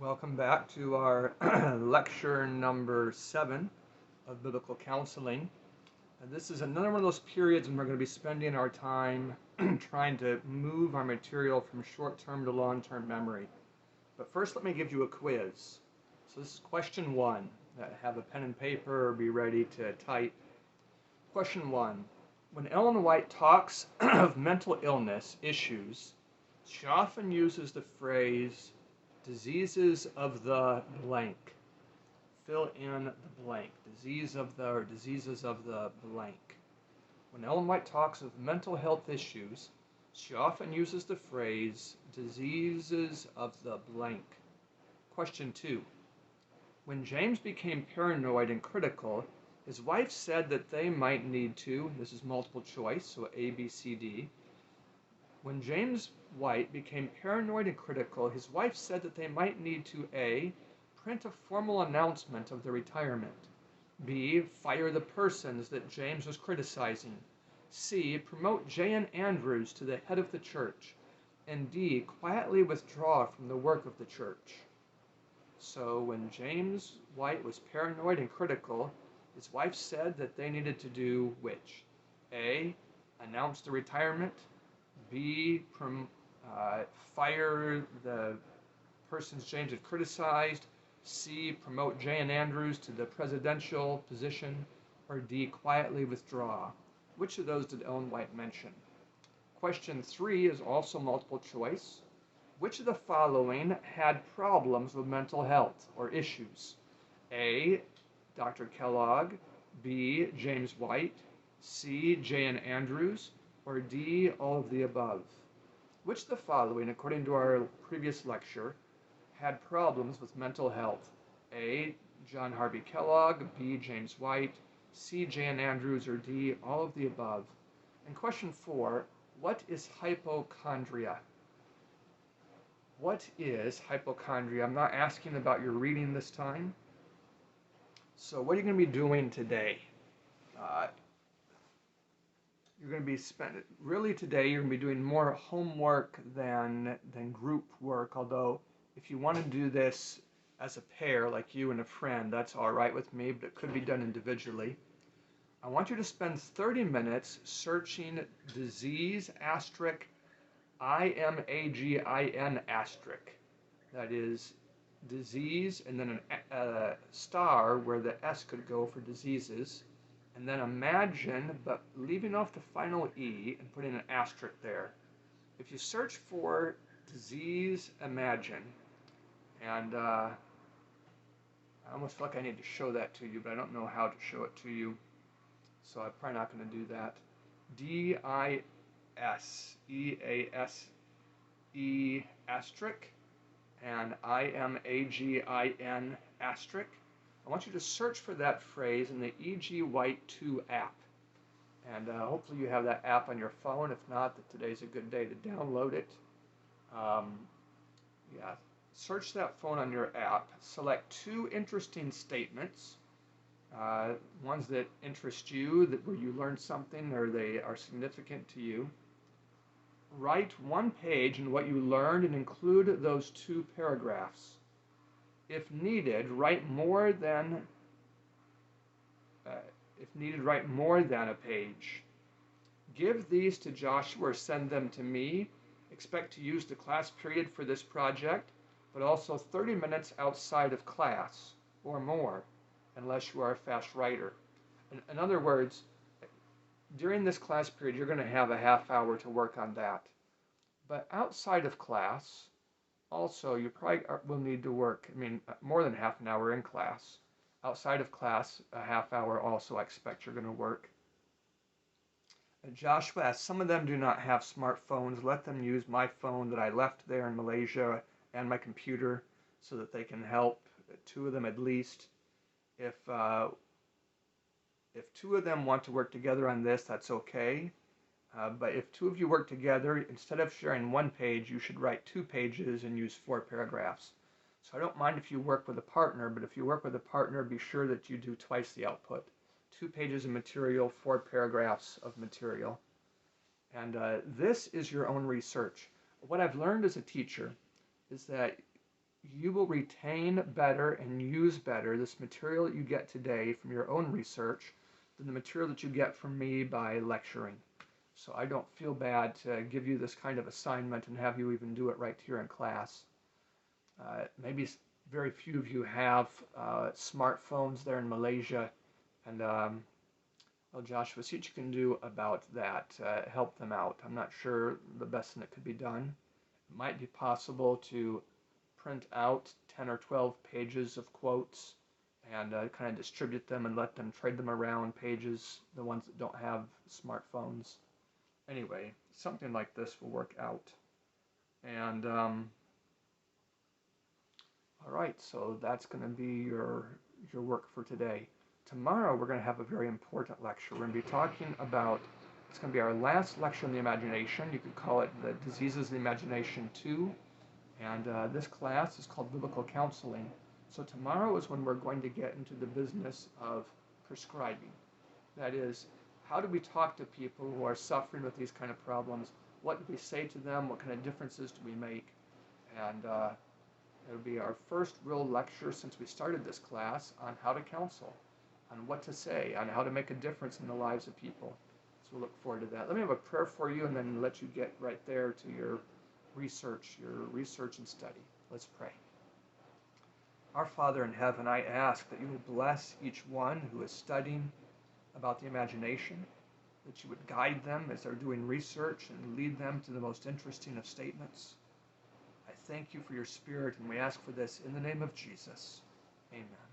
Welcome back to our lecture number 7 of Biblical Counseling. And this is another one of those periods when we're going to be spending our time trying to move our material from short-term to long-term memory. But first, let me give you a quiz. So this is question 1. Have a pen and paper or be ready to type. Question 1. When Ellen White talks of mental illness issues, she often uses the phrase diseases of the blank. Fill in the blank. Disease of the or diseases of the blank. When Ellen White talks of mental health issues, she often uses the phrase diseases of the blank. Question 2. When James became paranoid and critical, his wife said that they might need to, this is multiple choice, so A, B, C, D. When James White became paranoid and critical, his wife said that they might need to A. print a formal announcement of their retirement, B. fire the persons that James was criticizing, C. promote J.N. Andrews to the head of the church, and D. quietly withdraw from the work of the church. So when James White was paranoid and critical, his wife said that they needed to do which? A. announce the retirement, B. fire the persons James had criticized, C. promote J.N. Andrews to the presidential position, or D. quietly withdraw. Which of those did Ellen White mention? Question 3 is also multiple choice. Which of the following had problems with mental health or issues? A. Dr. Kellogg, B. James White, C. J.N. Andrews, or D. all of the above? Which of the following, according to our previous lecture, had problems with mental health? A. John Harvey Kellogg, B. James White, C. J.N. Andrews, or D. all of the above? And question 4, what is hypochondria? What is hypochondria? I'm not asking about your reading this time. So what are you going to be doing today? You're going to be today you're going to be doing more homework than group work, although if you want to do this as a pair, like you and a friend, that's all right with me, but it could be done individually. I want you to spend 30 minutes searching disease asterisk IMAGIN asterisk. That is disease and then a star where the S could go for diseases, and then imagine, but leaving off the final E and putting an asterisk there. If you search for disease imagine, and I almost feel like I need to show that to you, but I don't know how to show it to you, so I'm probably not going to do that. DISEASE asterisk and IMAGIN asterisk. I want you to search for that phrase in the E.G. White 2 app. And hopefully you have that app on your phone. If not, today's a good day to download it. Search that phone on your app. Select 2 interesting statements. Ones that interest you, where you learned something or they are significant to you. Write 1 page in what you learned and include those 2 paragraphs. If needed, write more than a page. Give these to Joshua or send them to me. Expect to use the class period for this project, but also 30 minutes outside of class or more, unless you are a fast writer. In other words, during this class period, you're going to have a half hour to work on that. But outside of class, also, you probably will need to work, more than half an hour in class. Outside of class, a half hour also I expect you're going to work. And Joshua, as some of them do not have smartphones, let them use my phone that I left there in Malaysia and my computer so that they can help, 2 of them at least. If 2 of them want to work together on this, that's okay. But if 2 of you work together, instead of sharing 1 page, you should write 2 pages and use 4 paragraphs. So I don't mind if you work with a partner, but if you work with a partner, be sure that you do twice the output. 2 pages of material, 4 paragraphs of material. And this is your own research. What I've learned as a teacher is that you will retain better and use better this material that you get today from your own research than the material that you get from me by lecturing. So I don't feel bad to give you this kind of assignment and have you even do it right here in class. Maybe very few of you have smartphones there in Malaysia, and well, Joshua, see what you can do about that. Help them out. I'm not sure the best thing that could be done. It might be possible to print out 10 or 12 pages of quotes and kind of distribute them and let them trade them around pages, the ones that don't have smartphones. Anyway, something like this will work out. And all right, so that's going to be your work for today. Tomorrow we're going to have a very important lecture. We're going to be talking about, it's going to be our last lecture on the imagination. You could call it the Diseases of the Imagination 2. And this class is called Biblical Counseling. So tomorrow is when we're going to get into the business of prescribing. That is, how do we talk to people who are suffering with these kind of problems? What do we say to them? What kind of differences do we make? And it'll be our first real lecture since we started this class on how to counsel, on what to say, on how to make a difference in the lives of people. So we'll look forward to that. Let me have a prayer for you and then let you get right there to your research and study. Let's pray. Our Father in heaven, I ask that you would bless each one who is studying about the imagination, that you would guide them as they're doing research and lead them to the most interesting of statements. I thank you for your Spirit, and we ask for this in the name of Jesus. Amen.